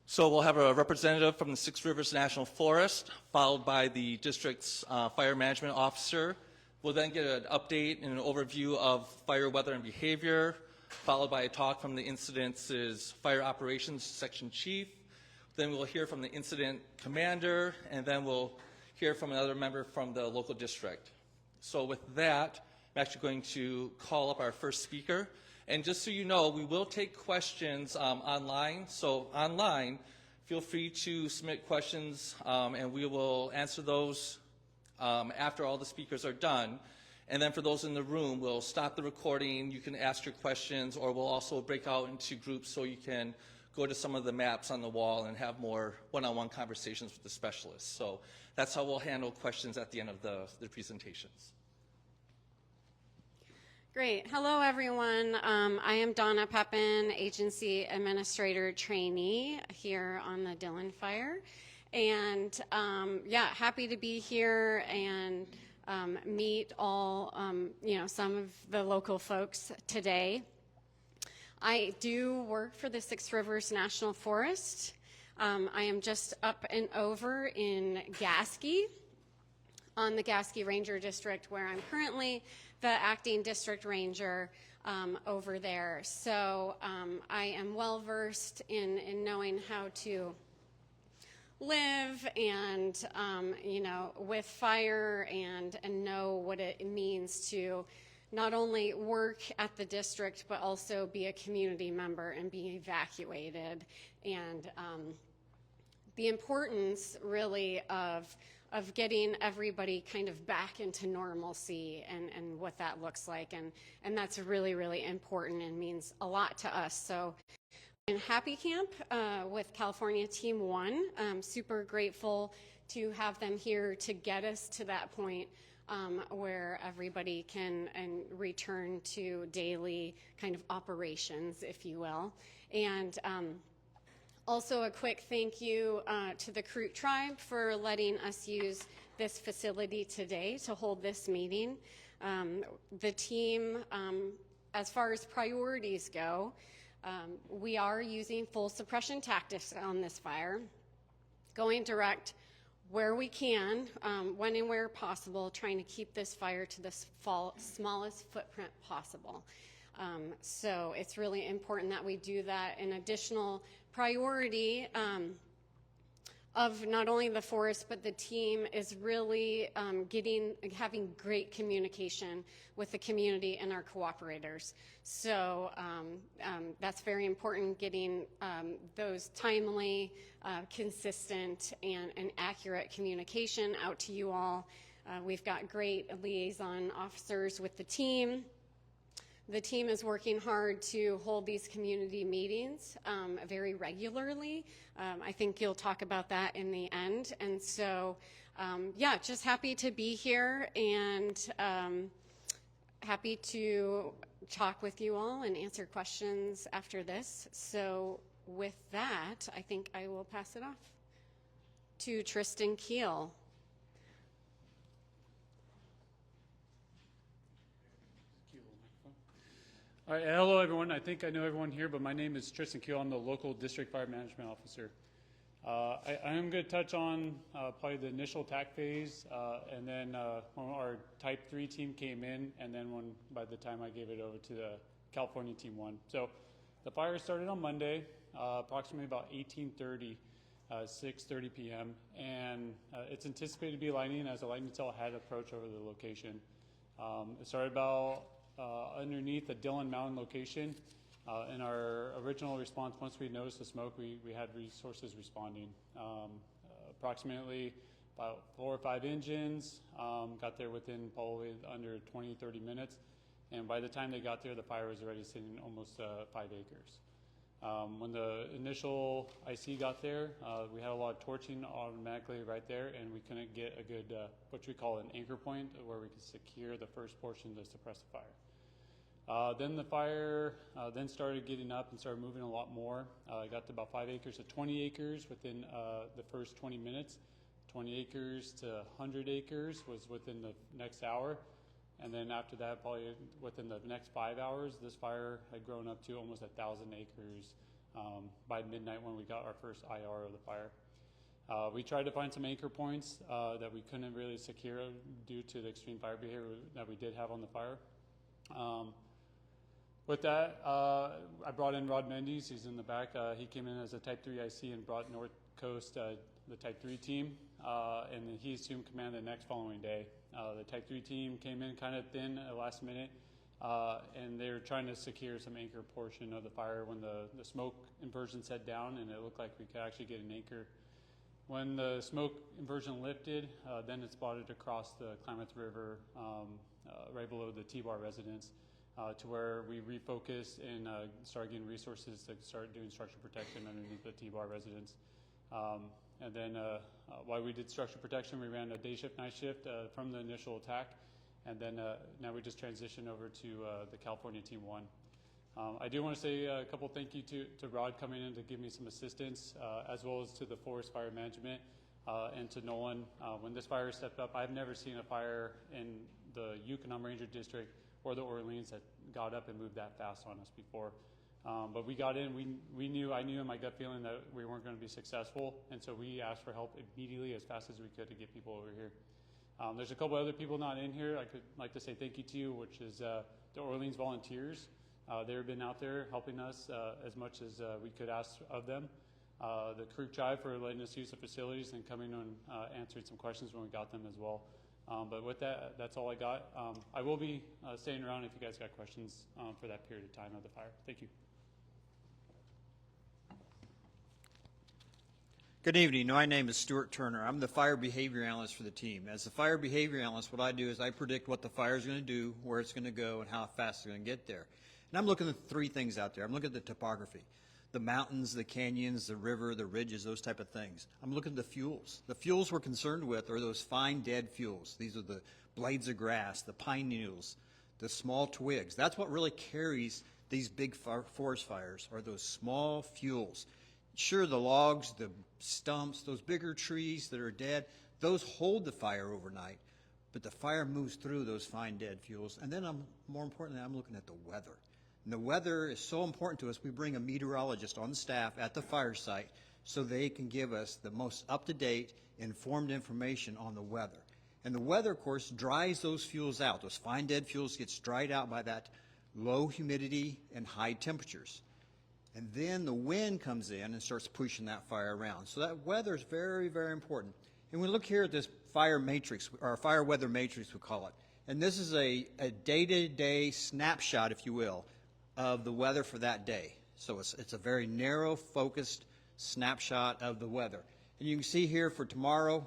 So we'll have a representative from the Six Rivers National Forest, followed by the district's fire management officer. We'll then get an update and an overview of fire weather and behavior, followed by a talk from the incidence's fire operations section chief. Then we'll hear from the incident commander, and then we'll hear from another member from the local district. So with that, I'm actually going to call up our first speaker. And just so you know, we will take questions online. So online, feel free to submit questions, and we will answer those after all the speakers are done. And then for those in the room, we'll stop the recording. You can ask your questions, or we'll also break out into groups so you can go to some of the maps on the wall and have more one-on-one conversations with the specialists. So that's how we'll handle questions at the end of the presentations. Great. Hello, everyone. I am Donna Pepin, Agency Administrator Trainee here on the Dillion Fire. And yeah, happy to be here and meet all, some of the local folks today. I do work for the Six Rivers National Forest. I am just up and over in Gasky, on the Gasky Ranger District, where I'm currently the acting district ranger over there. So I am well versed in knowing how to live and with fire and know what it means to not only work at the district but also be a community member and be evacuated, and the importance really of getting everybody kind of back into normalcy and what that looks like, and that's really, really important and means a lot to us. So in Happy Camp with California Team 1, I'm super grateful to have them here to get us to that point where everybody can return to daily kind of operations, if you will. And also a quick thank you to the Karuk tribe for letting us use this facility today to hold this meeting. The team, as far as priorities go, we are using full suppression tactics on this fire, going direct where we can, when and where possible, trying to keep this fire to the smallest footprint possible. So it's really important that we do that. An additional priority of not only the forest but the team is really having great communication with the community and our cooperators. So that's very important, getting those timely, consistent, and accurate communication out to you all. We've got great liaison officers with the team. The team is working hard to hold these community meetings very regularly. I think you'll talk about that in the end. And so, yeah, just happy to be here and happy to talk with you all and answer questions after this. So with that, I think I will pass it off to Tristan Keel. All right, hello everyone. I think I know everyone here, but my name is Tristan Keel. I'm the local district fire management officer. I am going to touch on probably the initial attack phase, and then when our Type 3 team came in, and then by the time I gave it over to the California Team 1. So the fire started on Monday, approximately about 18:30, 6:30 p.m., and it's anticipated to be lightning as a lightning cell had approached over the location. It started about underneath the Dillion Mountain location. In our original response, once we noticed the smoke, we had resources responding. Approximately about 4 or 5 engines got there within probably under 20-30 minutes, and by the time they got there, the fire was already sitting almost 5 acres. When the initial IC got there, we had a lot of torching automatically right there, and we couldn't get a good, what we call an anchor point, where we could secure the first portion to suppress the fire. Then the fire then started getting up and started moving a lot more. It got to about 5 acres to 20 acres within the first 20 minutes. 20 acres to 100 acres was within the next hour. And then after that, probably within the next 5 hours, this fire had grown up to almost 1,000 acres by midnight when we got our first IR of the fire. We tried to find some anchor points that we couldn't really secure due to the extreme fire behavior that we did have on the fire. With that, I brought in Rod Mendes. He's in the back. He came in as a Type 3 IC and brought North Coast, the Type 3 team, and then he assumed command the next following day. The Type 3 team came in kind of thin at the last minute, and they were trying to secure some anchor portion of the fire when the smoke inversion set down, and it looked like we could actually get an anchor. When the smoke inversion lifted, then it spotted across the Klamath River right below the T-Bar residence, to where we refocused and started getting resources to start doing structure protection underneath the T-Bar residence. And then while we did structure protection, we ran a day shift, night shift from the initial attack. And then now we just transitioned over to the California Team 1. I do want to say a couple thank you to Rod coming in to give me some assistance, as well as to the Forest Fire Management and to Nolan. When this fire stepped up, I've never seen a fire in the Yukon Ranger District or the Orleans that got up and moved that fast on us before. But we got in, I knew in my gut feeling that we weren't going to be successful, and so we asked for help immediately as fast as we could to get people over here. There's a couple other people not in here I could like to say thank you to, which is the Orleans volunteers. They've been out there helping us as much as we could ask of them. The Karuk Tribe for letting us use the facilities and coming and answering some questions when we got them as well. But with that, that's all I got. I will be staying around if you guys got questions for that period of time of the fire. Thank you. Good evening. My name is Stuart Turner. I'm the fire behavior analyst for the team. As the fire behavior analyst, what I do is I predict what the fire is going to do, where it's going to go, and how fast it's going to get there. And I'm looking at three things out there. I'm looking at the topography, the mountains, the canyons, the river, the ridges, those type of things. I'm looking at the fuels. The fuels we're concerned with are those fine dead fuels. These are the blades of grass, the pine needles, the small twigs. That's what really carries these big forest fires, are those small fuels. Sure, the logs, the stumps, those bigger trees that are dead, those hold the fire overnight, but the fire moves through those fine dead fuels. And then more importantly, I'm looking at the weather. And the weather is so important to us. We bring a meteorologist on staff at the fire site so they can give us the most up-to-date, informed information on the weather. And the weather, of course, dries those fuels out. Those fine dead fuels gets dried out by that low humidity and high temperatures. And then the wind comes in and starts pushing that fire around. So that weather is very, very important. And we look here at this fire matrix, or fire weather matrix we call it. And this is a day-to-day snapshot, if you will, of the weather for that day. So it's a very narrow, focused snapshot of the weather. And you can see here for tomorrow,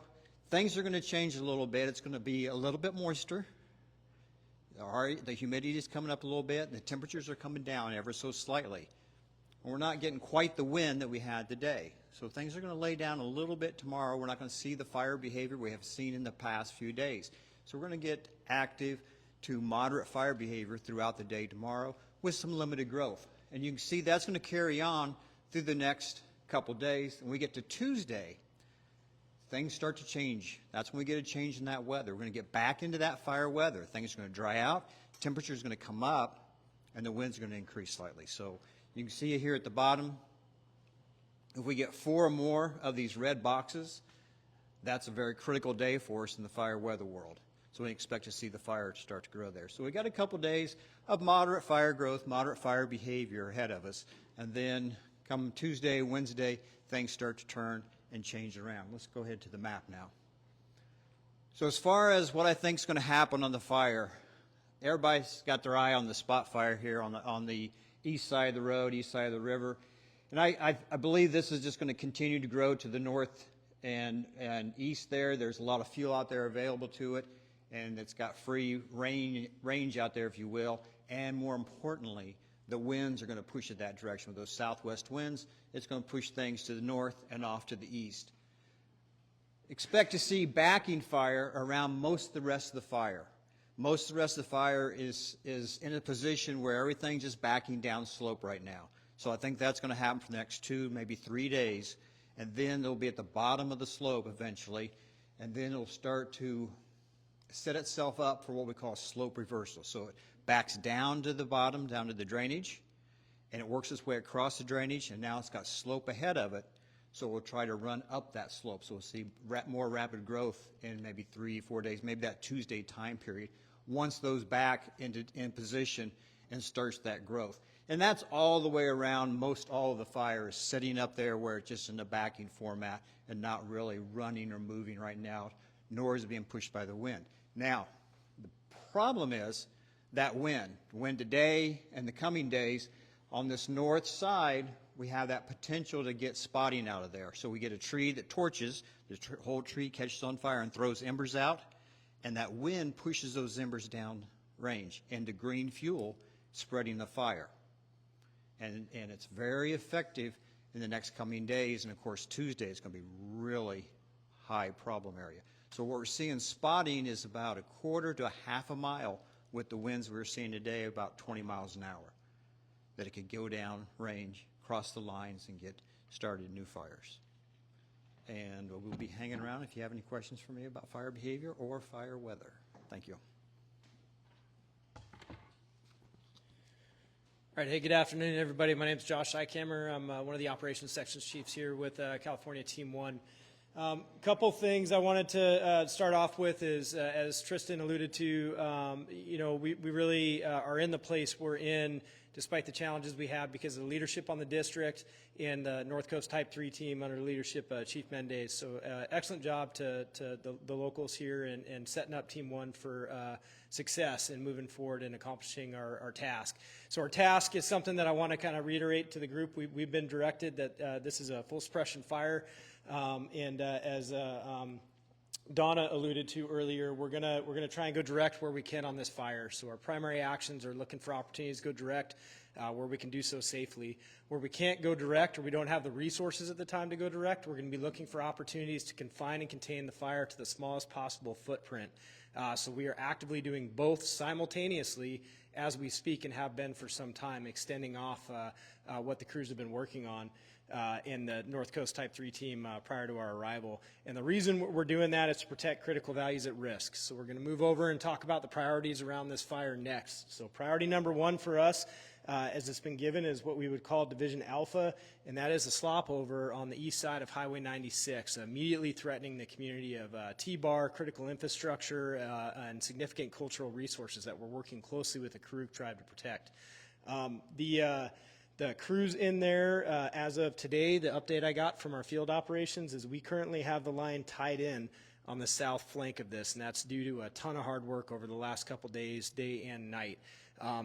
things are going to change a little bit. It's going to be a little bit moister. The humidity is coming up a little bit, and the temperatures are coming down ever so slightly. We're not getting quite the wind that we had today. So things are going to lay down a little bit tomorrow. We're not going to see the fire behavior we have seen in the past few days. So we're going to get active to moderate fire behavior throughout the day tomorrow with some limited growth. And you can see that's going to carry on through the next couple days. When we get to Tuesday, things start to change. That's when we get a change in that weather. We're going to get back into that fire weather. Things are going to dry out, temperature is going to come up, and the wind's going to increase slightly. So you can see it here at the bottom. If we get 4 or more of these red boxes, that's a very critical day for us in the fire weather world. So we expect to see the fire start to grow there. So we got a couple days of moderate fire growth, moderate fire behavior ahead of us. And then come Tuesday, Wednesday, things start to turn and change around. Let's go ahead to the map now. So as far as what I think is going to happen on the fire, everybody's got their eye on the spot fire here on the east side of the road, east side of the river. And I believe this is just going to continue to grow to the north and east there. There's a lot of fuel out there available to it, and it's got free range out there, if you will. And more importantly, the winds are going to push it that direction. With those southwest winds, it's going to push things to the north and off to the east. Expect to see backing fire around most of the rest of the fire. Most of the rest of the fire is in a position where everything's just backing down slope right now. So I think that's going to happen for the next 2, maybe 3 days. And then it'll be at the bottom of the slope eventually. And then it'll start to set itself up for what we call slope reversal. So it backs down to the bottom, down to the drainage. and it works its way across the drainage, and now it's got slope ahead of it, so we'll try to run up that slope. So we'll see more rapid growth in maybe 3-4 days, maybe that Tuesday time period, once those back in position and starts that growth. And that's all the way around most all of the fires, setting up there where it's just in the backing format and not really running or moving right now, nor is it being pushed by the wind. Now, the problem is that wind today and the coming days, on this north side, we have that potential to get spotting out of there. So we get a tree that torches, the whole tree catches on fire and throws embers out, and that wind pushes those embers down range into green fuel, spreading the fire. And it's very effective in the next coming days, and of course Tuesday is going to be really high problem area. So what we're seeing spotting is about 1/4 to 1/2 mile with the winds we're seeing today, about 20 miles an hour, that it could go down range, cross the lines, and get started new fires. And we'll be hanging around if you have any questions for me about fire behavior or fire weather. Thank you. All right, hey, good afternoon, everybody. My name is Josh Eichhammer. I'm one of the operations sections chiefs here with California Team 1. Couple things I wanted to start off with is, as Tristan alluded to, we really are in the place we're in despite the challenges we have because of the leadership on the district and the North Coast Type 3 team under the leadership of Chief Mendez. So excellent job to the locals here and setting up Team 1 for success and moving forward and accomplishing our task. So our task is something that I want to kind of reiterate to the group. We've been directed that this is a full suppression fire. As Donna alluded to earlier, we're gonna try and go direct where we can on this fire. So our primary actions are looking for opportunities to go direct where we can do so safely. Where we can't go direct or we don't have the resources at the time to go direct, we're going to be looking for opportunities to confine and contain the fire to the smallest possible footprint. So we are actively doing both simultaneously as we speak and have been for some time, extending off what the crews have been working on in the North Coast Type 3 team prior to our arrival. And the reason we're doing that is to protect critical values at risk. So we're going to move over and talk about the priorities around this fire next. So priority number 1 for us, as it's been given, is what we would call Division Alpha, and that is a slop over on the east side of Highway 96, immediately threatening the community of T-Bar, critical infrastructure, and significant cultural resources that we're working closely with the Karuk tribe to protect. The crews in there, as of today, the update I got from our field operations is we currently have the line tied in on the south flank of this, and that's due to a ton of hard work over the last couple days, day and night.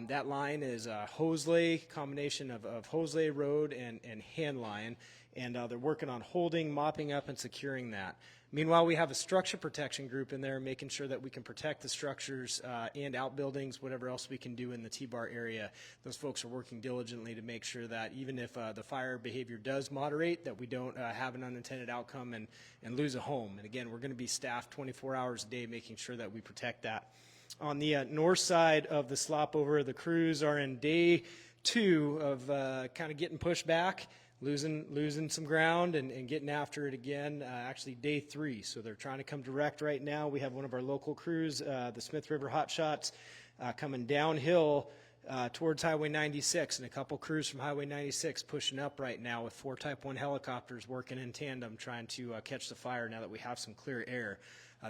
That line is a hose lay, combination of hose lay road and hand line, and they're working on holding, mopping up, and securing that. Meanwhile, we have a structure protection group in there making sure that we can protect the structures and outbuildings, whatever else we can do in the T-Bar area. Those folks are working diligently to make sure that even if the fire behavior does moderate, that we don't have an unintended outcome and lose a home. And again, we're going to be staffed 24 hours a day making sure that we protect that. On the north side of the slop over, the crews are in day 2 of kind of getting pushed back, losing some ground and getting after it again, actually day 3. So they're trying to come direct right now. We have one of our local crews, the Smith River Hotshots, coming downhill towards Highway 96, and a couple crews from Highway 96 pushing up right now with 4 Type 1 helicopters working in tandem trying to catch the fire now that we have some clear air.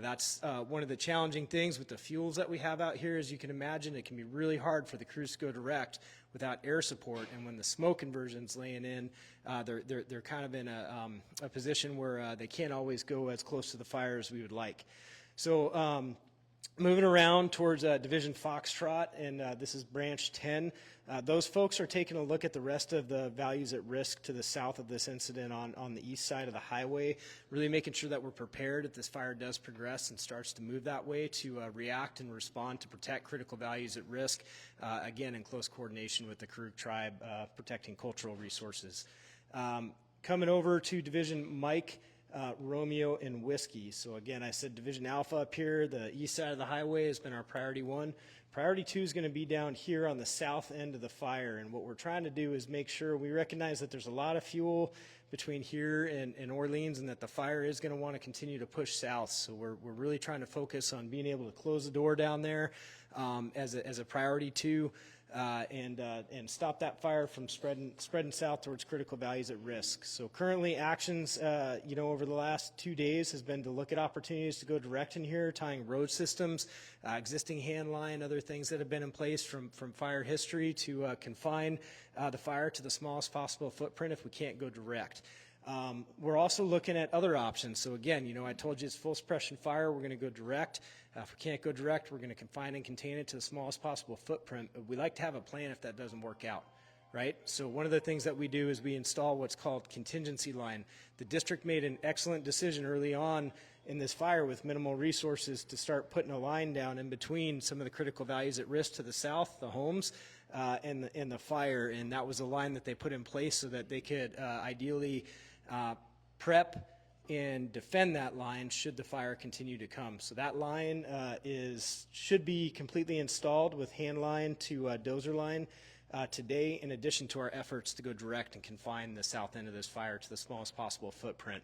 That's one of the challenging things with the fuels that we have out here. As you can imagine, it can be really hard for the crews to go direct without air support, and when the smoke inversion's laying in, they're kind of in a position where they can't always go as close to the fire as we would like. So moving around towards Division Foxtrot, and this is Branch 10. Those folks are taking a look at the rest of the values at risk to the south of this incident on the east side of the highway, really making sure that we're prepared if this fire does progress and starts to move that way to react and respond to protect critical values at risk, again in close coordination with the Karuk tribe, protecting cultural resources. Coming over to Division Mike, Romeo, and Whiskey. So again, I said Division Alpha up here. The east side of the highway has been our priority 1. Priority 2 is going to be down here on the south end of the fire, and what we're trying to do is make sure we recognize that there's a lot of fuel between here and Orleans, and that the fire is going to want to continue to push south. So we're really trying to focus on being able to close the door down there as a priority 2. and stop that fire from spreading south towards critical values at risk. So currently actions, over the last 2 days has been to look at opportunities to go direct in here, tying road systems, existing hand line, other things that have been in place from fire history to confine the fire to the smallest possible footprint if we can't go direct. We're also looking at other options. So again, I told you it's full suppression fire. We're going to go direct. If we can't go direct, we're going to confine and contain it to the smallest possible footprint. But we like to have a plan if that doesn't work out, right? So one of the things that we do is we install what's called contingency line. The district made an excellent decision early on in this fire with minimal resources to start putting a line down in between some of the critical values at risk to the south, the homes, and the fire. And that was a line that they put in place so that they could ideally prep and defend that line should the fire continue to come. So that line should be completely installed with hand line to dozer line today, in addition to our efforts to go direct and confine the south end of this fire to the smallest possible footprint.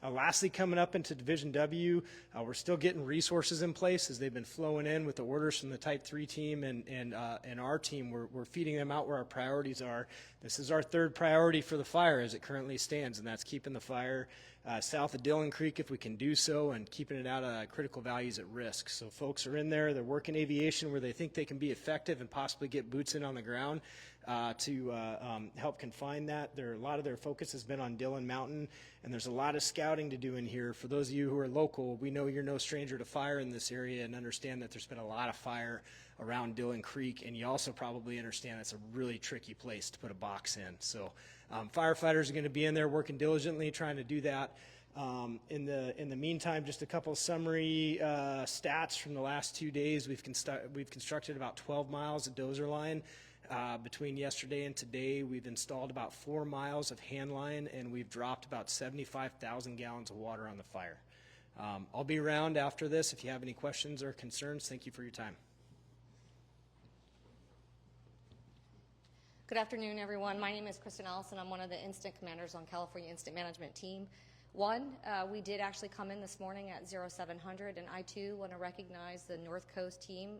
Lastly, coming up into Division W, we're still getting resources in place as they've been flowing in with the orders from the Type 3 team and our team. We're feeding them out where our priorities are. This is our third priority for the fire as it currently stands, and that's keeping the fire south of Dillion Creek if we can do so, and keeping it out of critical values at risk. So folks are in there, they're working aviation where they think they can be effective and possibly get boots in on the ground to help confine that. A lot of their focus has been on Dillion Mountain, and there's a lot of scouting to do in here. For those of you who are local, we know you're no stranger to fire in this area and understand that there's been a lot of fire around Dillion Creek, and you also probably understand it's a really tricky place to put a box in. So firefighters are going to be in there working diligently trying to do that. In the meantime, just a couple of summary stats from the last 2 days. We've constructed about 12 miles of dozer line. Between yesterday and today, we've installed about 4 miles of hand line, and we've dropped about 75,000 gallons of water on the fire. I'll be around after this if you have any questions or concerns. Thank you for your time. Good afternoon, everyone. My name is Kristen Allison. I'm one of the incident commanders on California Incident Management Team 1. We did actually come in this morning at 0700, and I too want to recognize the North Coast team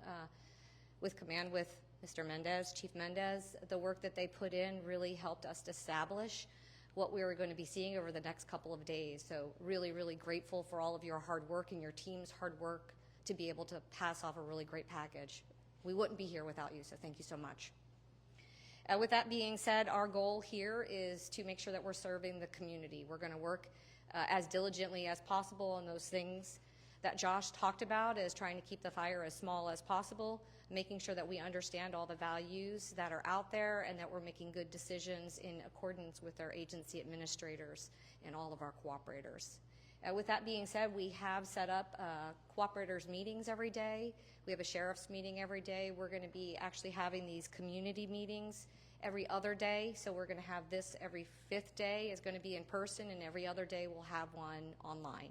with command with Mr. Mendez, Chief Mendez. The work that they put in really helped us establish what we were going to be seeing over the next couple of days. So really, really grateful for all of your hard work and your team's hard work to be able to pass off a really great package. We wouldn't be here without you, so thank you so much. With that being said, our goal here is to make sure that we're serving the community. We're going to work as diligently as possible on those things that Josh talked about, as trying to keep the fire as small as possible, making sure that we understand all the values that are out there and that we're making good decisions in accordance with our agency administrators and all of our cooperators. With that being said, we have set up cooperators meetings every day. We have a sheriff's meeting every day. We're going to be actually having these community meetings every other day. So we're going to have this every 5th day is going to be in person, and every other day we'll have one online.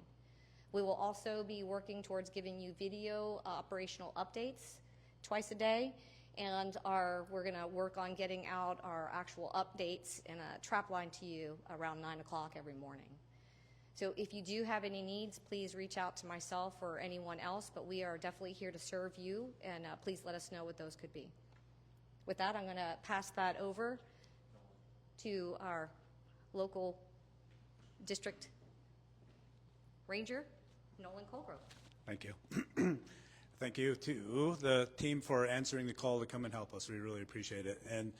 We will also be working towards giving you video operational updates twice a day, and we're going to work on getting out our actual updates in a trap line to you around 9 o'clock every morning. So if you do have any needs, please reach out to myself or anyone else, but we are definitely here to serve you, and please let us know what those could be. With that, I'm going to pass that over to our local district ranger, Nolan Colgrove. Thank you. Thank you to the team for answering the call to come and help us. We really appreciate it. And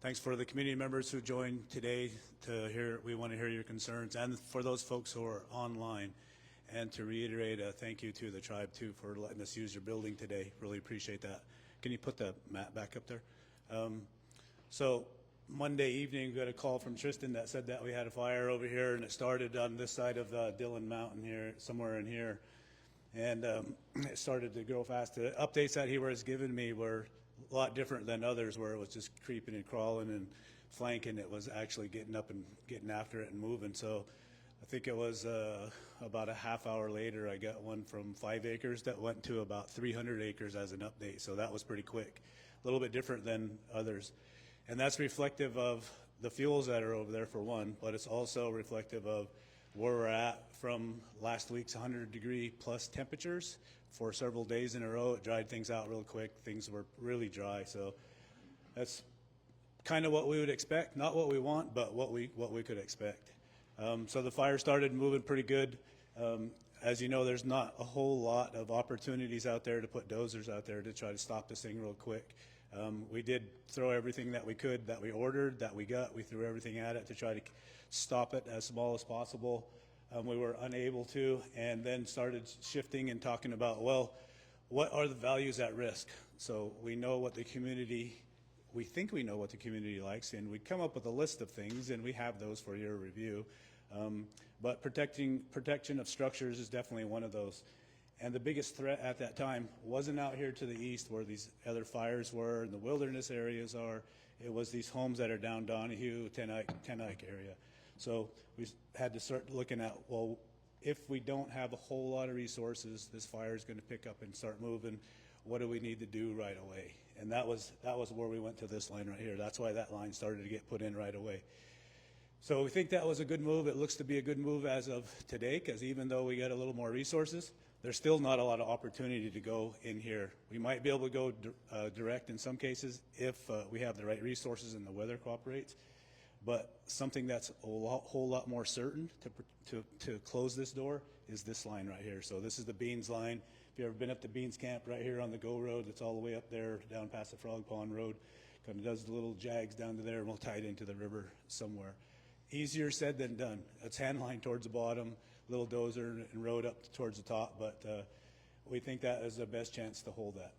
thanks for the community members who joined today to hear. We want to hear your concerns, and for those folks who are online. And to reiterate a thank you to the tribe too for letting us use your building today. Really appreciate that. Can you put the mat back up there? So Monday evening, we got a call from Tristan that said that we had a fire over here, and it started on this side of Dillion Mountain here, somewhere in here. And it started to grow fast. The updates that he was giving me were a lot different than others, where it was just creeping and crawling and flanking. It was actually getting up and getting after it and moving. So I think it was about a half hour later, I got one from 5 acres that went to about 300 acres as an update. So that was pretty quick, a little bit different than others. And that's reflective of the fuels that are over there for one, but it's also reflective of where we're at from last week's 100-degree plus temperatures for several days in a row. It dried things out real quick. Things were really dry. So That's kind of what we would expect, not what we want, but what we could expect. So the fire started moving pretty good. As you know, there's not a whole lot of opportunities out there to put dozers out there to try to stop this thing real quick. We did throw everything that we could, that we ordered, that we got. We threw everything at it to try to stop it as small as possible. We were unable to, and then started shifting and talking about, well, what are the values at risk? So we know what the community, we think we know what the community likes, and we come up with a list of things, and we have those for your review. But protection of structures is definitely one of those. And the biggest threat at that time wasn't out here to the east where these other fires were and the wilderness areas are. It was these homes that are down Donahue, Ten Eyck area. So we had to start looking at, well, if we don't have a whole lot of resources, this fire is going to pick up and start moving. What do we need to do right away? And that was where we went to this line right here. That's why that line started to get put in right away. So we think that was a good move. It looks to be a good move as of today, because even though we got a little more resources, there's still not a lot of opportunity to go in here. We might be able to go direct in some cases if we have the right resources and the weather cooperates. But something that's a whole lot more certain to close this door is this line right here. So this is the Beans line. If you've ever been up to Beans Camp right here on the Go Road, it's all the way up there down past the Frog Pond Road. Kind of does the little jags down to there, and we'll tie it into the river somewhere. Easier said than done. It's hand line towards the bottom, little dozer and road up towards the top, but we think that is the best chance to hold that.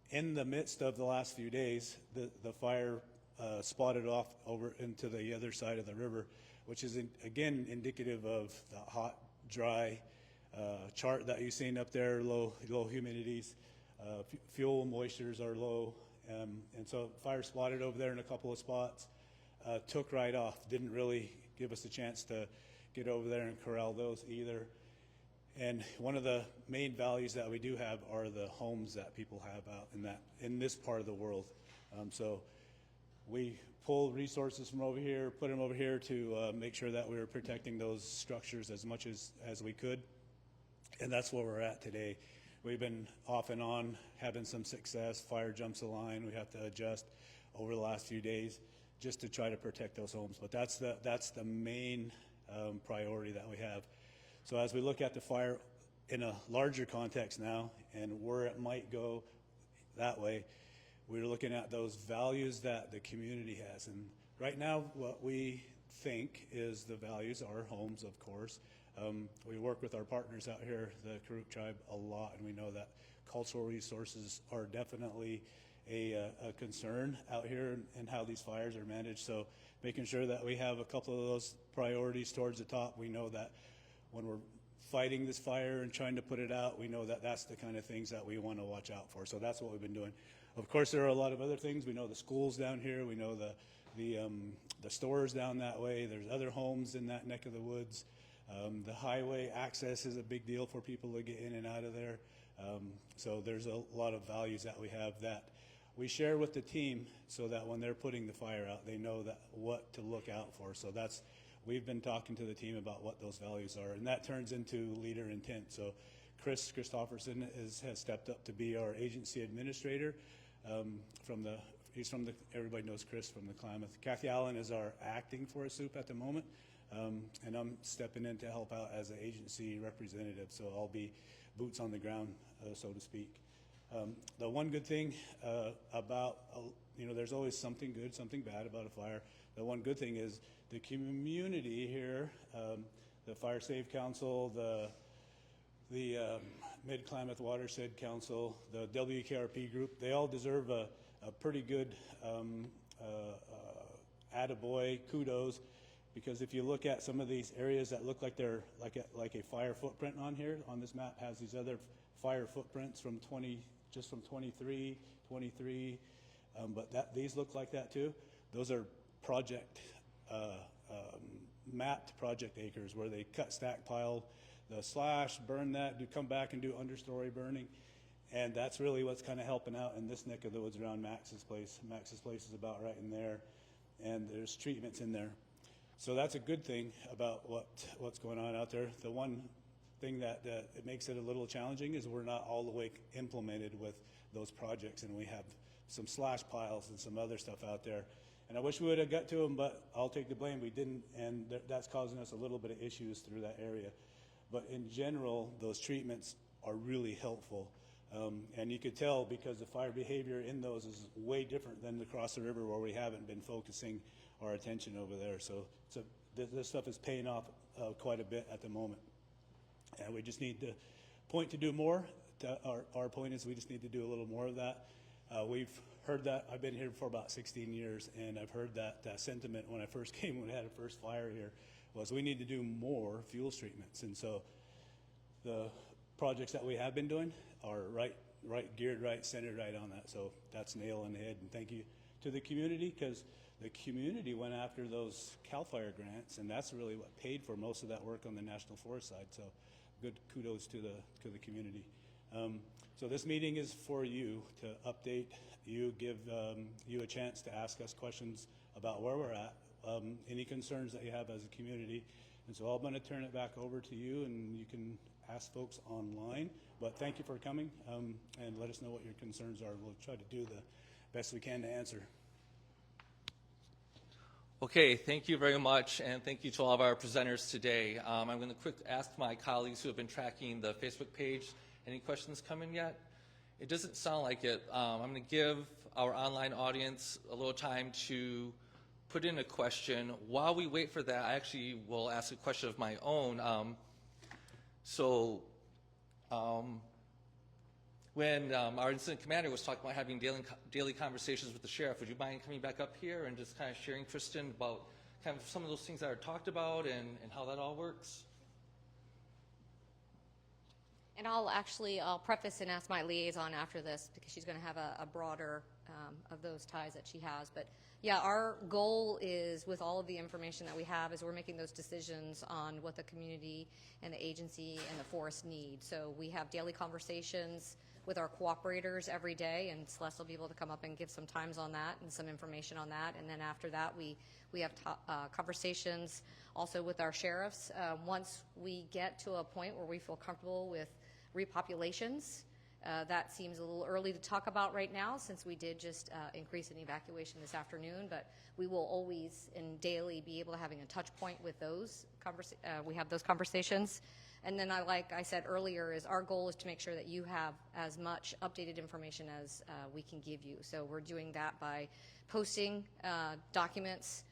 In the midst of the last few days, the fire spotted off over into the other side of the river, which is again indicative of the hot, dry chart that you've seen up there, low humidities, fuel moistures are low, and so fire spotted over there in a couple of spots, took right off, didn't really give us a chance to get over there and corral those either. And one of the main values that we do have are the homes that people have out in this part of the world. So we pull resources from over here, put them over here to make sure that we were protecting those structures as much as we could. And that's where we're at today. We've been off and on having some success. Fire jumps the line. We have to adjust over the last few days just to try to protect those homes. But that's the main priority that we have. So as we look at the fire in a larger context now and where it might go that way, we're looking at those values that the community has. And right now what we think is the values are homes, of course. We work with our partners out here, the Karuk tribe, a lot, and we know that cultural resources are definitely a concern out here and how these fires are managed. So making sure that we have a couple of those priorities towards the top. We know that when we're fighting this fire and trying to put it out, we know that that's the kind of things that we want to watch out for. So that's what we've been doing. Of course, there are a lot of other things. We know the schools down here. We know the stores down that way. There's other homes in that neck of the woods. The highway access is a big deal for people to get in and out of there. So there's a lot of values that we have that we share with the team so that when they're putting the fire out, they know that what to look out for. So we've been talking to the team about what those values are, and that turns into leader intent. So Chris Christofferson has stepped up to be our agency administrator. Everybody knows Chris from the Klamath. Kathy Allen is our acting forest soup at the moment, and I'm stepping in to help out as an agency representative. So I'll be boots on the ground, so to speak. The one good thing about, there's always something good, something bad about a fire. The one good thing is the community here, the Fire Safe Council, the Mid-Klamath Watershed Council, the WKRP group, they all deserve a pretty good attaboy, kudos, because if you look at some of these areas that look like they're like a fire footprint on here, on this map has these other fire footprints from 23, but these look like that too. Those are mapped project acres where they cut, stack, pile, the slash, burn that, come back and do understory burning. And that's really what's kind of helping out in this neck of the woods around Max's place. Max's place is about right in there, and there's treatments in there. So that's a good thing about what's going on out there. The one thing that it makes it a little challenging is we're not all the way implemented with those projects, and we have some slash piles and some other stuff out there. And I wish we would have got to them, but I'll take the blame. We didn't, and that's causing us a little bit of issues through that area. But in general, those treatments are really helpful. And you could tell because the fire behavior in those is way different than across the river where we haven't been focusing our attention over there. So this stuff is paying off quite a bit at the moment. And we just need to point to do more. Our point is we just need to do a little more of that. We've heard that. I've been here for about 16 years, and I've heard that sentiment when I first came, when we had a first fire here, was we need to do more fuels treatments. And so the projects that we have been doing are right geared right, centered right on that. So that's nail on the head. And thank you to the community, because the community went after those CAL FIRE grants, and that's really what paid for most of that work on the National Forest side. So good kudos to the community. So this meeting is for you to update you, give you a chance to ask us questions about where we're at, any concerns that you have as a community. And so I'm going to turn it back over to you, and you can ask folks online. But thank you for coming, and let us know what your concerns are. We'll try to do the best we can to answer. Okay, thank you very much, and thank you to all of our presenters today. I'm going to quick ask my colleagues who have been tracking the Facebook page, any questions come in yet? It doesn't sound like it. I'm going to give our online audience a little time to put in a question. While we wait for that, I actually will ask a question of my own. When our incident commander was talking about having daily conversations with the sheriff, would you mind coming back up here and just kind of sharing, Kristen, about kind of some of those things that are talked about and how that all works? And I'll preface and ask my liaison after this, because she's going to have a broader of those ties that she has. But yeah, our goal is, with all of the information that we have, is we're making those decisions on what the community and the agency and the forest need. So we have daily conversations with our cooperators every day, and Celeste will be able to come up and give some times on that and some information on that. And then after that, we have conversations also with our sheriffs. Once we get to a point where we feel comfortable with repopulations, that seems a little early to talk about right now, since we did just increase an evacuation this afternoon, but we will always and daily be able to having a touch point with those we have those conversations. And then like I said earlier, is our goal is to make sure that you have as much updated information as we can give you. So we're doing that by posting documents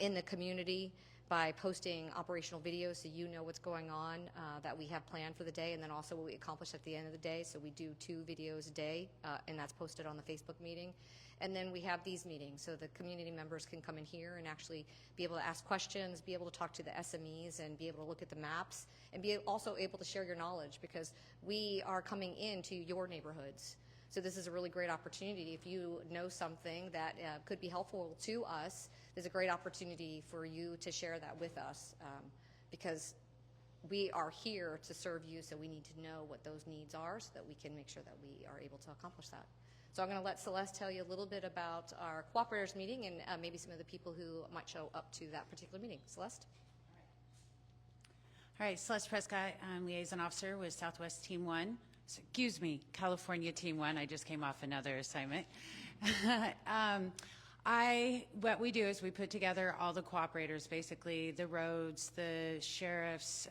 in the community, by posting operational videos so you know what's going on that we have planned for the day, and then also what we accomplish at the end of the day. So we do 2 videos a day, and that's posted on the Facebook meeting. And then we have these meetings, so the community members can come in here and actually be able to ask questions, be able to talk to the SMEs, and be able to look at the maps, and be also able to share your knowledge, because we are coming into your neighborhoods. So this is a really great opportunity. If you know something that could be helpful to us, there's a great opportunity for you to share that with us, because we are here to serve you, so we need to know what those needs are so that we can make sure that we are able to accomplish that. So I'm going to let Celeste tell you a little bit about our cooperators meeting and maybe some of the people who might show up to that particular meeting. Celeste? All right, Celeste Prescott, I'm Liaison Officer with Southwest Team 1. Excuse me, California Team 1. I just came off another assignment. What we do is we put together all the cooperators, basically the roads, the sheriffs,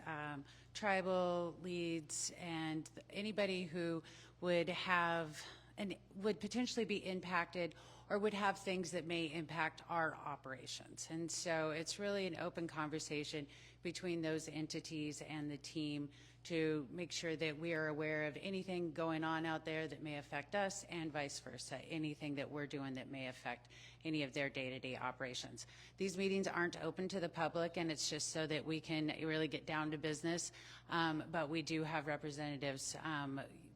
tribal leads, and anybody who would have and would potentially be impacted or would have things that may impact our operations. And so it's really an open conversation between those entities and the team to make sure that we are aware of anything going on out there that may affect us, and vice versa, anything that we're doing that may affect any of their day-to-day operations. These meetings aren't open to the public, and it's just so that we can really get down to business, but we do have representatives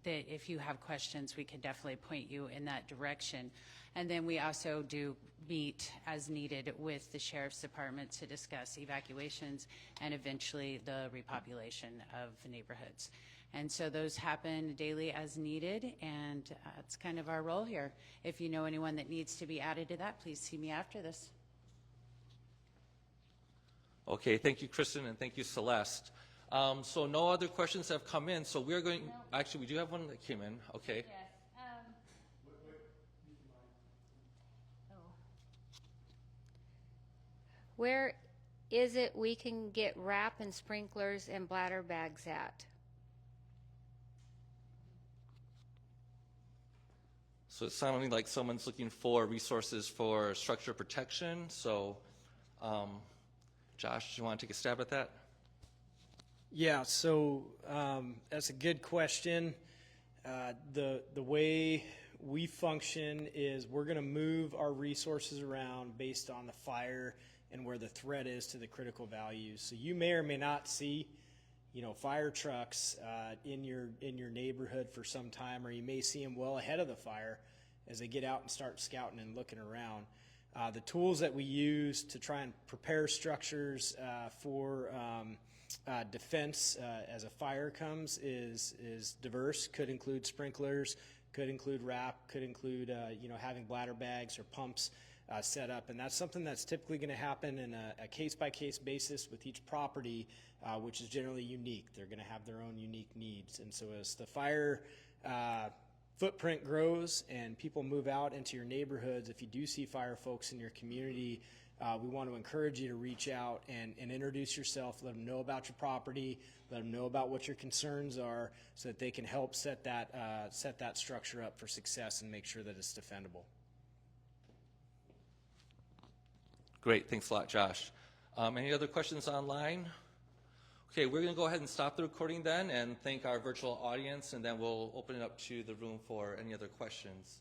that if you have questions, we can definitely point you in that direction. And then we also do meet as needed with the Sheriff's Department to discuss evacuations and eventually the repopulation of neighborhoods. And so those happen daily as needed, and it's kind of our role here. If you know anyone that needs to be added to that, please see me after this. Okay, thank you, Kristen, and thank you, Celeste. So no other questions have come in, so we're going, actually, we do have one that came in, okay. Yes. where is it we can get wrap and sprinklers and bladder bags at? So it's sounding like someone's looking for resources for structure protection. So, Josh, do you want to take a stab at that? Yeah, so that's a good question. The way we function is we're going to move our resources around based on the fire and where the threat is to the critical values. So you may or may not see, fire trucks in your neighborhood for some time, or you may see them well ahead of the fire as they get out and start scouting and looking around. The tools that we use to try and prepare structures for defense as a fire comes is diverse. Could include sprinklers, could include wrap, could include having bladder bags or pumps set up, and that's something that's typically going to happen in a case-by-case basis with each property, which is generally unique. They're going to have their own unique needs, and so as the fire footprint grows and people move out into your neighborhoods, if you do see fire folks in your community, we want to encourage you to reach out and introduce yourself, let them know about your property, let them know about what your concerns are so that they can help set that structure up for success and make sure that it's defendable. Great, thanks a lot, Josh. Any other questions online? Okay, we're going to go ahead and stop the recording then and thank our virtual audience, and then we'll open it up to the room for any other questions.